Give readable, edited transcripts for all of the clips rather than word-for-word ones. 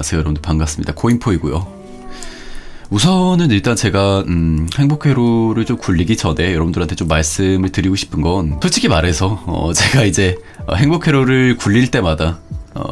안녕하세요 여러분들, 반갑습니다. 코인포이고요. 우선은 일단 제가 행복회로를 좀 굴리기 전에 여러분들한테 좀 말씀을 드리고 싶은 건, 솔직히 말해서 제가 이제 행복회로를 굴릴 때마다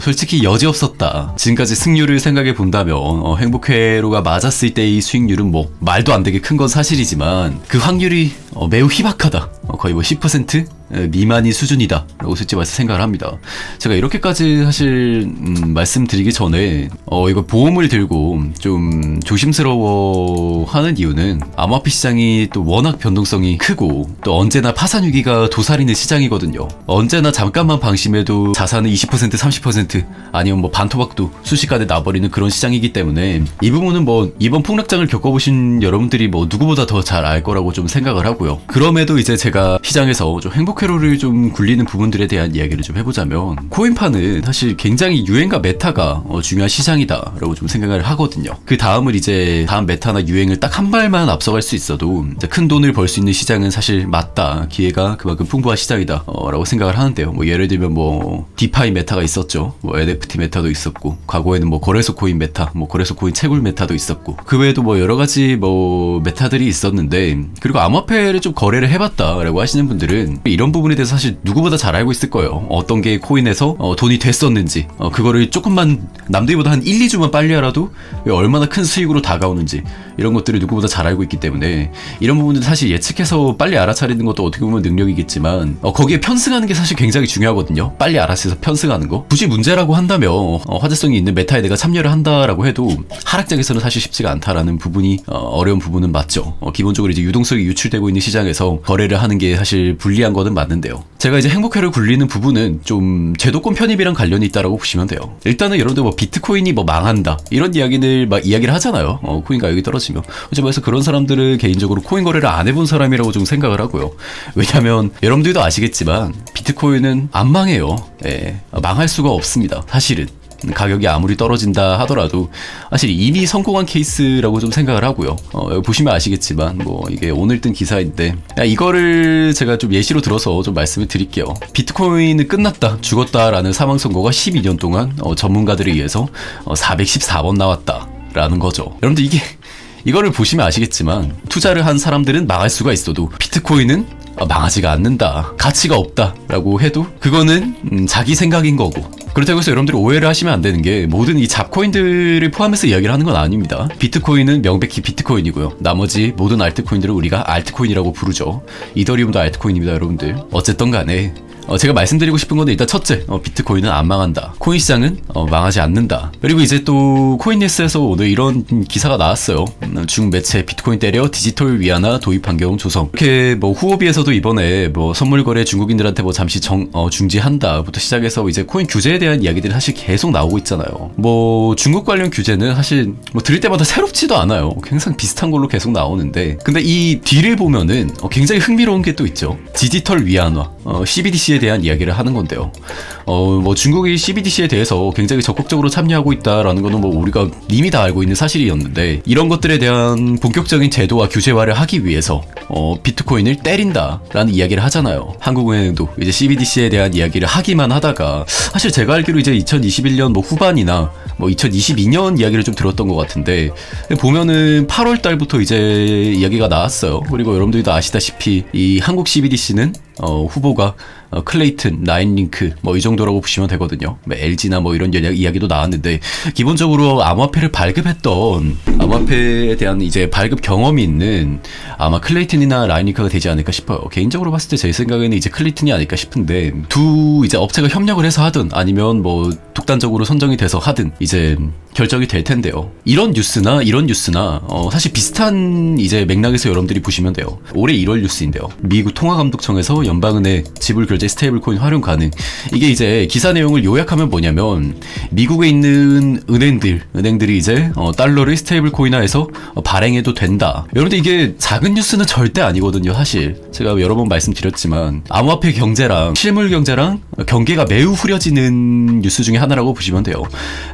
솔직히 여지없었다. 지금까지 승률을 생각해 본다면 행복회로가 맞았을 때의 수익률은 뭐 말도 안 되게 큰 건 사실이지만 그 확률이 매우 희박하다. 거의 뭐 10% 미만이 수준이다 라고 솔직히 말해서 생각을 합니다. 제가 이렇게까지 사실 말씀드리기 전에 이거 보험을 들고 좀 조심스러워 하는 이유는, 암호화폐 시장이 또 워낙 변동성이 크고 또 언제나 파산 위기가 도사리는 시장이거든요. 언제나 잠깐만 방심해도 자산은 20% 30% 아니면 뭐 반토막도 순식간에 나버리는 그런 시장이기 때문에, 이 부분은 뭐 이번 폭락장을 겪어보신 여러분들이 뭐 누구보다 더 잘 알 거라고 좀 생각을 하고요. 그럼에도 이제 제가 시장에서 좀 행복회로를 좀 굴리는 부분들에 대한 이야기를 좀 해보자면, 코인파는 사실 굉장히 유행과 메타가 중요한 시장이다 라고 좀 생각을 하거든요. 그 다음을 이제 다음 메타나 유행을 딱 한 발만 앞서갈 수 있어도 큰 돈을 벌 수 있는 시장은 사실 맞다, 기회가 그만큼 풍부한 시장이다 라고 생각을 하는데요. 뭐 예를 들면 뭐 디파이 메타가 있었죠. 뭐 NFT 메타도 있었고, 과거에는 뭐 거래소 코인 메타, 뭐 거래소 코인 채굴 메타도 있었고, 그 외에도 뭐 여러 가지 뭐 메타들이 있었는데, 그리고 암호화폐를 좀 거래를 해봤다라고 하시는 분들은 이런 부분에 대해서 사실 누구보다 잘 알고 있을 거예요. 어떤 게 코인에서 돈이 됐었는지, 그거를 조금만 남들보다 한 1, 2주만 빨리 알아도 얼마나 큰 수익으로 다가오는지, 이런 것들을 누구보다 잘 알고 있기 때문에 이런 부분들 사실 예측해서 빨리 알아차리는 것도 어떻게 보면 능력이겠지만, 거기에 편승하는 게 사실 굉장히 중요하거든요. 빨리 알아채서 편승하는 거. 굳이 문제라고 한다면 화제성이 있는 메타에 내가 참여를 한다라고 해도 하락장에서는 사실 쉽지가 않다라는 부분이 어려운 부분은 맞죠. 기본적으로 이제 유동성이 유출되고 있는 시장에서 거래를 하는 게 사실 불리한 거는 맞는데요. 제가 이제 행복회를 굴리는 부분은 좀 제도권 편입이랑 관련이 있다라고 보시면 돼요. 일단은 여러분들 뭐 비트코인이 뭐 망한다 이런 이야기를 하잖아요. 코인 가격이 떨어지면. 그래서 그런 사람들은 개인적으로 코인 거래를 안 해본 사람이라고 좀 생각을 하고요. 왜냐면 여러분들도 아시겠지만 비트코인은 안 망해요. 망할 수가 없습니다. 사실은. 가격이 아무리 떨어진다 하더라도 사실 이미 성공한 케이스라고 좀 생각을 하고요. 여기 보시면 아시겠지만 뭐 이게 오늘 뜬 기사인데, 이거를 제가 좀 예시로 들어서 좀 말씀을 드릴게요. 비트코인은 끝났다, 죽었다라는 사망 선고가 12년 동안 전문가들에 의해서 414번 나왔다라는 거죠. 여러분들 이거를 보시면 아시겠지만, 투자를 한 사람들은 망할 수가 있어도 비트코인은 망하지가 않는다, 가치가 없다 라고 해도 그거는 자기 생각인 거고, 그렇다고 해서 여러분들이 오해를 하시면 안 되는 게, 모든 이 잡코인들을 포함해서 이야기를 하는 건 아닙니다. 비트코인은 명백히 비트코인이고요. 나머지 모든 알트코인들을 우리가 알트코인이라고 부르죠. 이더리움도 알트코인입니다, 여러분들. 어쨌든 간에 제가 말씀드리고 싶은 건 일단 첫째, 비트코인은 안 망한다. 코인 시장은 망하지 않는다. 그리고 이제 또 코인뉴스에서 오늘 이런 기사가 나왔어요. 중국 매체 비트코인 때려 디지털 위안화 도입 환경 조성. 이렇게 뭐 후오비에서도 이번에 뭐 선물 거래 중국인들한테 뭐 잠시 중지한다부터 시작해서 이제 코인 규제에 대한 이야기들이 사실 계속 나오고 있잖아요. 뭐 중국 관련 규제는 사실 뭐 들을 때마다 새롭지도 않아요. 항상 비슷한 걸로 계속 나오는데, 근데 이 뒤를 보면은 굉장히 흥미로운 게 또 있죠. 디지털 위안화, CBDC에 대한 이야기를 하는 건데요. 뭐 중국이 CBDC에 대해서 굉장히 적극적으로 참여하고 있다라는 거는 뭐 우리가 이미 다 알고 있는 사실이었는데, 이런 것들에 대한 본격적인 제도와 규제화를 하기 위해서 비트코인을 때린다라는 이야기를 하잖아요. 한국은행도 이제 CBDC에 대한 이야기를 하기만 하다가, 사실 제가 알기로 이제 2021년 뭐 후반이나 뭐 2022년 이야기를 좀 들었던 것 같은데, 보면은 8월 달부터 이제 이야기가 나왔어요. 그리고 여러분들도 아시다시피 이 한국 CBDC는 후보가 클레이튼, 라인링크 뭐 이 정도라고 보시면 되거든요. LG나 뭐 이런 이야기도 나왔는데, 기본적으로 암호화폐를 발급했던, 암호화폐에 대한 이제 발급 경험이 있는 아마 클레이튼이나 라인링크가 되지 않을까 싶어요. 개인적으로 봤을 때 제 생각에는 이제 클레이튼이 아닐까 싶은데, 두 이제 업체가 협력을 해서 하든 아니면 뭐 독단적으로 선정이 돼서 하든 이제 결정이 될 텐데요. 이런 뉴스나 사실 비슷한 이제 맥락에서 여러분들이 보시면 돼요. 올해 1월 뉴스인데요. 미국 통화감독청에서 연방은행 지불 결제 스테이블 코인 활용 가능. 이게 이제 기사 내용을 요약하면 뭐냐면, 미국에 있는 은행들이 이제 달러를 스테이블 코인화해서 발행해도 된다. 여러분들 이게 작은 뉴스는 절대 아니거든요. 사실 제가 여러 번 말씀드렸지만 암호화폐 경제랑 실물 경제랑 경계가 매우 흐려지는 뉴스 중에 하나라고 보시면 돼요.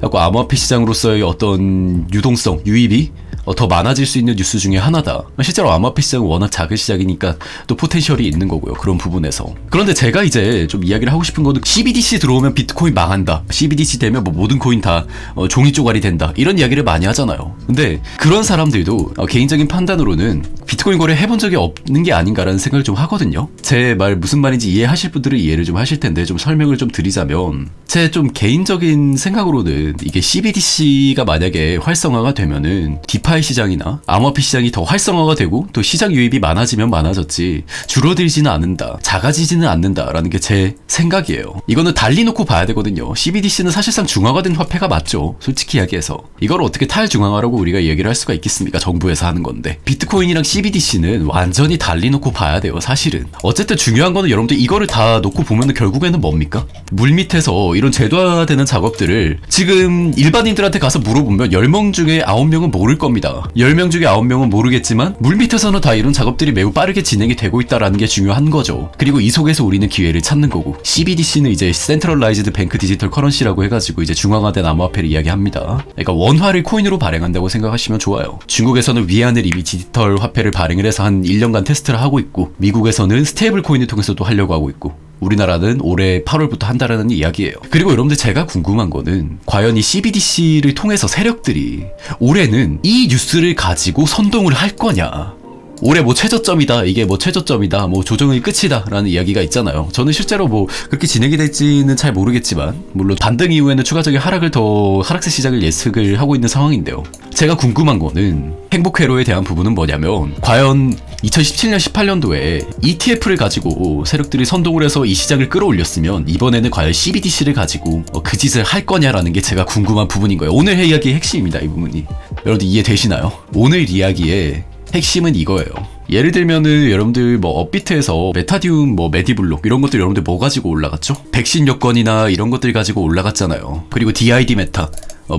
그래서 암호화폐 시장으로서의 어떤 유동성, 유입이 더 많아질 수 있는 뉴스 중에 하나다. 실제로 암호화폐 시장은 워낙 작은 시장이니까 또 포텐셜이 있는 거고요. 그런 부분에서. 그런데 제가 이제 좀 이야기를 하고 싶은 거는 CBDC 들어오면 비트코인 망한다. CBDC 되면 뭐 모든 코인 다 종이 쪼가리 된다. 이런 이야기를 많이 하잖아요. 근데 그런 사람들도 개인적인 판단으로는 비트코인 거래 해본 적이 없는 게 아닌가라는 생각을 좀 하거든요. 제 말 무슨 말인지 이해하실 분들은 이해를 좀 하실 텐데 좀 설명을 좀 드리자면 제 좀 개인적인 생각으로는 이게 CBDC가 만약에 활성화가 되면은 디파이 시장이나 암호화폐 시장이 더 활성화가 되고 또 시장 유입이 많아지면 많아졌지 줄어들지는 않는다, 작아지지는 않는다라는 게 제 생각이에요. 이거는 달리 놓고 봐야 되거든요. CBDC는 사실상 중앙화된 화폐가 맞죠. 솔직히 이야기해서. 이걸 어떻게 탈중앙화라고 우리가 얘기를 할 수가 있겠습니까? 정부에서 하는 건데. 비트코인이랑 CBDC는 완전히 달리 놓고 봐야 돼요. 사실은. 어쨌든 중요한 거는 여러분들 이거를 다 놓고 보면은 결국에는 뭡니까? 물밑에서 이런 제도화되는 작업들을 지금 일반인들한테 가서 물어보면 10명 중에 9명은 모를 겁니다. 10명 중에 9명은 모르겠지만 물밑에서는 다 이런 작업들이 매우 빠르게 진행이 되고 있다라는 게 중요한 거죠. 그리고 이 속에서 우리는 기회를 찾는 거고 CBDC는 이제 센트럴라이즈드 뱅크 디지털 커런시라고 해가지고 이제 중앙화된 암호화폐를 이야기합니다. 그러니까 원화를 코인으로 발행한다고 생각하시면 좋아요. 중국에서는 위안을 이미 디지털 화폐를 발행을 해서 한 1년간 테스트를 하고 있고 미국에서는 스테이블 코인을 통해서 또 하려고 하고 있고 우리나라는 올해 8월부터 한다라는 이야기예요. 그리고 여러분들 제가 궁금한 거는 과연 이 CBDC를 통해서 세력들이 올해는 이 뉴스를 가지고 선동을 할 거냐. 올해 뭐 최저점이다, 이게 뭐 최저점이다, 뭐 조정의 끝이다 라는 이야기가 있잖아요. 저는 실제로 뭐 그렇게 진행이 될지는 잘 모르겠지만 물론 반등 이후에는 추가적인 하락세 시장을 예측을 하고 있는 상황인데요. 제가 궁금한 거는 행복회로에 대한 부분은 뭐냐면 과연 2017년 18년도에 ETF를 가지고 세력들이 선동을 해서 이 시장을 끌어올렸으면 이번에는 과연 CBDC를 가지고 그 짓을 할 거냐라는 게 제가 궁금한 부분인 거예요. 오늘 이야기의 핵심입니다. 이 부분이. 여러분들 이해되시나요? 오늘 이야기의 핵심은 이거예요. 예를 들면은 여러분들 뭐 업비트에서 메타디움, 뭐 메디블록 이런 것들 여러분들 뭐 가지고 올라갔죠? 백신 여건이나 이런 것들 가지고 올라갔잖아요. 그리고 DID 메타,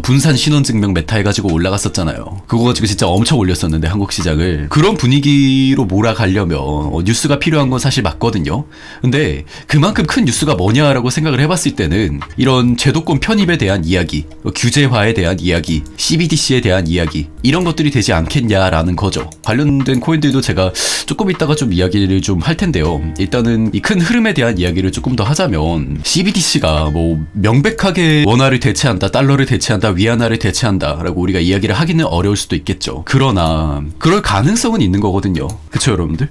분산 신원증명 메타 해가지고 올라갔었잖아요. 그거 가지고 진짜 엄청 올렸었는데 한국 시장을. 그런 분위기로 몰아가려면 뉴스가 필요한 건 사실 맞거든요. 근데 그만큼 큰 뉴스가 뭐냐라고 생각을 해봤을 때는 이런 제도권 편입에 대한 이야기, 규제화에 대한 이야기, CBDC에 대한 이야기 이런 것들이 되지 않겠냐라는 거죠. 관련된 코인들도 제가 조금 이따가 좀 이야기를 좀 할 텐데요. 일단은 이 큰 흐름에 대한 이야기를 조금 더 하자면 CBDC가 뭐 명백하게 원화를 대체한다, 달러를 대체한다, 위안화를 대체한다라고 우리가 이야기를 하기는 어려울 수도 있겠죠. 그러나 그럴 가능성은 있는 거거든요. 그쵸 여러분들?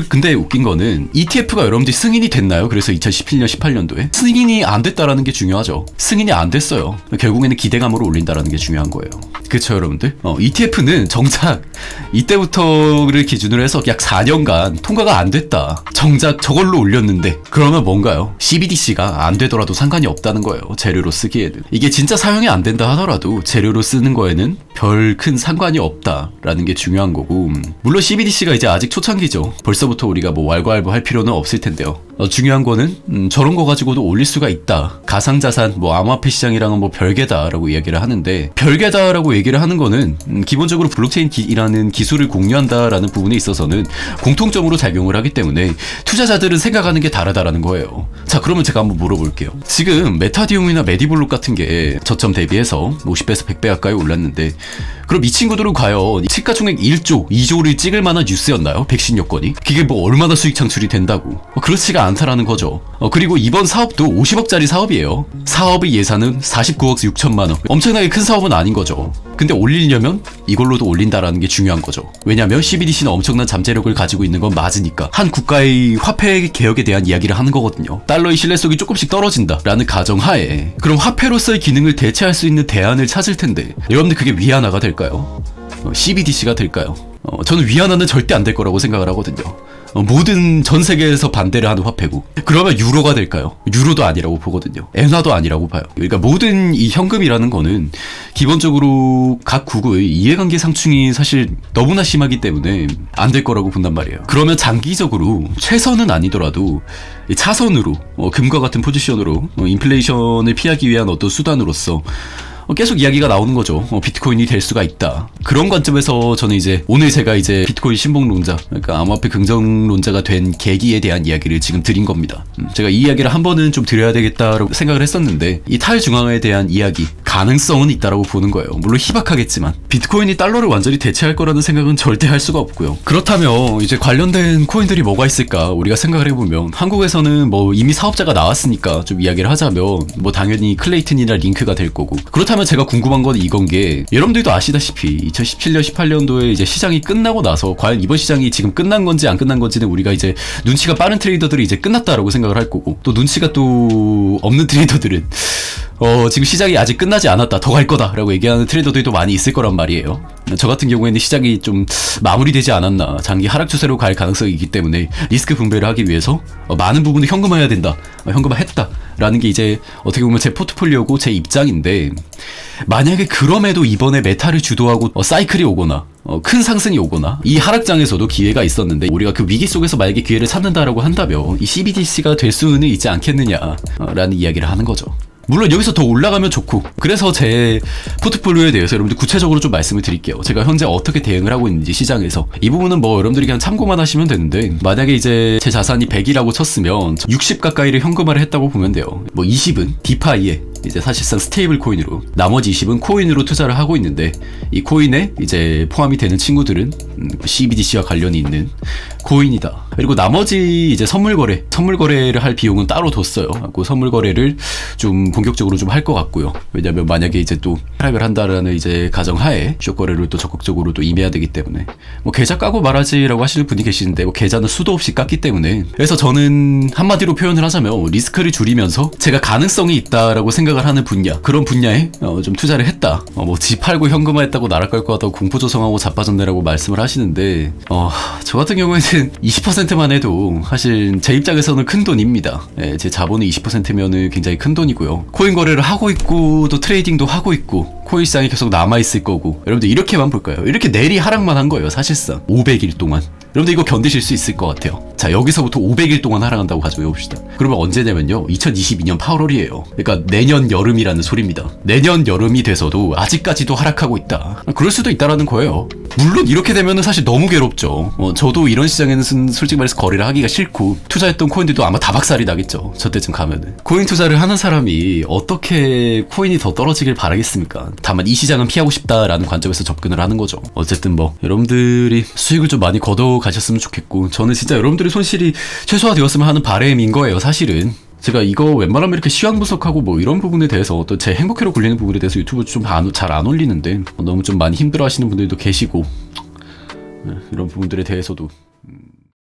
근데 웃긴 거는 ETF가 여러분들 승인이 됐나요? 그래서 2017년 18년도에 승인이 안 됐다라는 게 중요하죠. 승인이 안 됐어요. 결국에는 기대감으로 올린다라는 게 중요한 거예요. 그쵸 여러분들? ETF는 정작 이때부터를 기준으로 해서 약 4년간 통과가 안 됐다. 정작 저걸로 올렸는데 그러면 뭔가요? CBDC가 안 되더라도 상관이 없다는 거예요. 재료로 쓰기에는. 이게 진짜 사용이 안 된다 하더라도 재료로 쓰는 거에는 별 큰 상관이 없다라는 게 중요한 거고, 물론 CBDC가 이제 아직 초창기죠. 벌써부터 우리가 뭐 왈가왈부 할 필요는 없을 텐데요. 중요한 거는 저런 거 가지고도 올릴 수가 있다. 가상자산, 뭐 암호화폐 시장이랑은 뭐 별개다라고 얘기를 하는데, 별개다라고 얘기를 하는 거는 기본적으로 블록체인이라는 기술을 공유한다라는 부분에 있어서는 공통점으로 작용을 하기 때문에 투자자들은 생각하는 게 다르다라는 거예요. 자, 그러면 제가 한번 물어볼게요. 지금 메타디움이나 메디블록 같은 게 저점 대비해서 50배에서 100배 가까이 올랐는데, 그럼 이 친구들은 과연 시가총액 1조, 2조를 찍을 만한 뉴스였나요? 백신 여건이? 그게 뭐 얼마나 수익 창출이 된다고? 그렇지가 않다라는 거죠. 그리고 이번 사업도 50억짜리 사업이에요. 사업의 예산은 49억 6천만 원. 엄청나게 큰 사업은 아닌 거죠. 근데 올리려면 이걸로도 올린다라는 게 중요한 거죠. 왜냐면 CBDC는 엄청난 잠재력을 가지고 있는 건 맞으니까. 한 국가의 화폐 개혁에 대한 이야기를 하는 거거든요. 달러의 신뢰성이 조금씩 떨어진다라는 가정하에 그럼 화폐로서의 기능을 대체할 수 있는 대안을 찾을 텐데, 여러분들 그게 위안화가 될까요? CBDC가 될까요? 저는 위안화는 절대 안 될 거라고 생각을 하거든요. 모든 전 세계에서 반대를 하는 화폐고, 그러면 유로가 될까요? 유로도 아니라고 보거든요. 엔화도 아니라고 봐요. 그러니까 모든 이 현금이라는 거는 기본적으로 각 국의 이해관계 상충이 사실 너무나 심하기 때문에 안 될 거라고 본단 말이에요. 그러면 장기적으로 최선은 아니더라도 차선으로 금과 같은 포지션으로 인플레이션을 피하기 위한 어떤 수단으로서 계속 이야기가 나오는 거죠. 비트코인이 될 수가 있다. 그런 관점에서 저는 이제 오늘 제가 이제 비트코인 신봉론자, 그러니까 암호화폐 긍정론자가 된 계기에 대한 이야기를 지금 드린 겁니다. 제가 이 이야기를 한 번은 좀 드려야 되겠다라고 생각을 했었는데, 이 탈중앙화에 대한 이야기, 가능성은 있다라고 보는 거예요. 물론 희박하겠지만 비트코인이 달러를 완전히 대체할 거라는 생각은 절대 할 수가 없고요. 그렇다면 이제 관련된 코인들이 뭐가 있을까 우리가 생각을 해보면, 한국에서는 뭐 이미 사업자가 나왔으니까 좀 이야기를 하자면 뭐 당연히 클레이튼이나 링크가 될 거고, 그렇다면 제가 궁금한 건 이건 게, 여러분들도 아시다시피 2017년 18년도에 이제 시장이 끝나고 나서 과연 이번 시장이 지금 끝난 건지 안 끝난 건지는 우리가 이제 눈치가 빠른 트레이더들이 이제 끝났다라고 생각을 할 거고, 또 눈치가 또 없는 트레이더들은 지금 시장이 아직 끝나지 않았다, 더 갈 거다 라고 얘기하는 트레이더들도 많이 있을 거란 말이에요. 저 같은 경우에는 시장이 좀 마무리되지 않았나, 장기 하락 추세로 갈 가능성이 있기 때문에 리스크 분배를 하기 위해서 많은 부분을 현금화해야 된다, 현금화했다 라는 게 이제 어떻게 보면 제 포트폴리오고 제 입장인데, 만약에 그럼에도 이번에 메타를 주도하고 사이클이 오거나 큰 상승이 오거나 이 하락장에서도 기회가 있었는데, 우리가 그 위기 속에서 만약에 기회를 찾는다라고 한다면 이 CBDC가 될 수는 있지 않겠느냐라는 이야기를 하는 거죠. 물론 여기서 더 올라가면 좋고, 그래서 제 포트폴리오에 대해서 여러분들 구체적으로 좀 말씀을 드릴게요. 제가 현재 어떻게 대응을 하고 있는지 시장에서. 이 부분은 뭐 여러분들이 그냥 참고만 하시면 되는데, 만약에 이제 제 자산이 100이라고 쳤으면 60 가까이를 현금화를 했다고 보면 돼요. 뭐 20은 디파이에 이제 사실상 스테이블 코인으로, 나머지 20은 코인으로 투자를 하고 있는데, 이 코인에 이제 포함이 되는 친구들은 CBDC와 관련이 있는 코인이다. 그리고 나머지 이제 선물 거래를 할 비용은 따로 뒀어요. 그 선물 거래를 좀 본격적으로 좀 할 것 같고요. 왜냐면 만약에 이제 또 하락을 한다라는 이제 가정하에 숏 거래를 또 적극적으로 또 임해야 되기 때문에, 뭐 계좌 까고 말하지라고 하시는 분이 계시는데, 뭐 계좌는 수도 없이 깠기 때문에, 그래서 저는 한마디로 표현을 하자면 리스크를 줄이면서 제가 가능성이 있다라고 생각을 하는 분야, 그런 분야에 좀 투자를 했다. 뭐 집 팔고 현금화했다고 나락 갈 것 같다고 공포조성하고 자빠졌네라고 말씀을 하시는데, 저 같은 경우에는 20%만 해도 사실 제 입장에서는 큰 돈입니다. 제 자본이 20%면은 굉장히 큰 돈이고요. 코인 거래를 하고 있고 또 트레이딩도 하고 있고 코인 시장이 계속 남아있을 거고, 여러분들 이렇게만 볼까요? 이렇게 내리 하락만 한 거예요, 사실상 500일 동안. 여러분들 이거 견디실 수 있을 것 같아요. 자, 여기서부터 500일 동안 하락한다고 가정해봅시다. 그러면 언제냐면요, 2022년 8월이에요. 그러니까 내년 여름이라는 소리입니다. 내년 여름이 돼서도 아직까지도 하락하고 있다. 그럴 수도 있다라는 거예요. 물론 이렇게 되면은 사실 너무 괴롭죠. 저도 이런 시장에는 솔직히 말해서 거래를 하기가 싫고, 투자했던 코인들도 아마 다 박살이 나겠죠, 저때쯤 가면은. 코인 투자를 하는 사람이 어떻게 코인이 더 떨어지길 바라겠습니까? 다만 이 시장은 피하고 싶다라는 관점에서 접근을 하는 거죠. 어쨌든 뭐 여러분들이 수익을 좀 많이 걷어 가셨으면 좋겠고, 저는 진짜 여러분들의 손실이 최소화되었으면 하는 바람인 거예요, 사실은. 제가 이거 웬만하면 이렇게 시황 분석하고 뭐 이런 부분에 대해서, 또 제 행복회로 굴리는 부분에 대해서 유튜브 좀 잘 안 올리는데, 너무 좀 많이 힘들어 하시는 분들도 계시고, 이런 부분들에 대해서도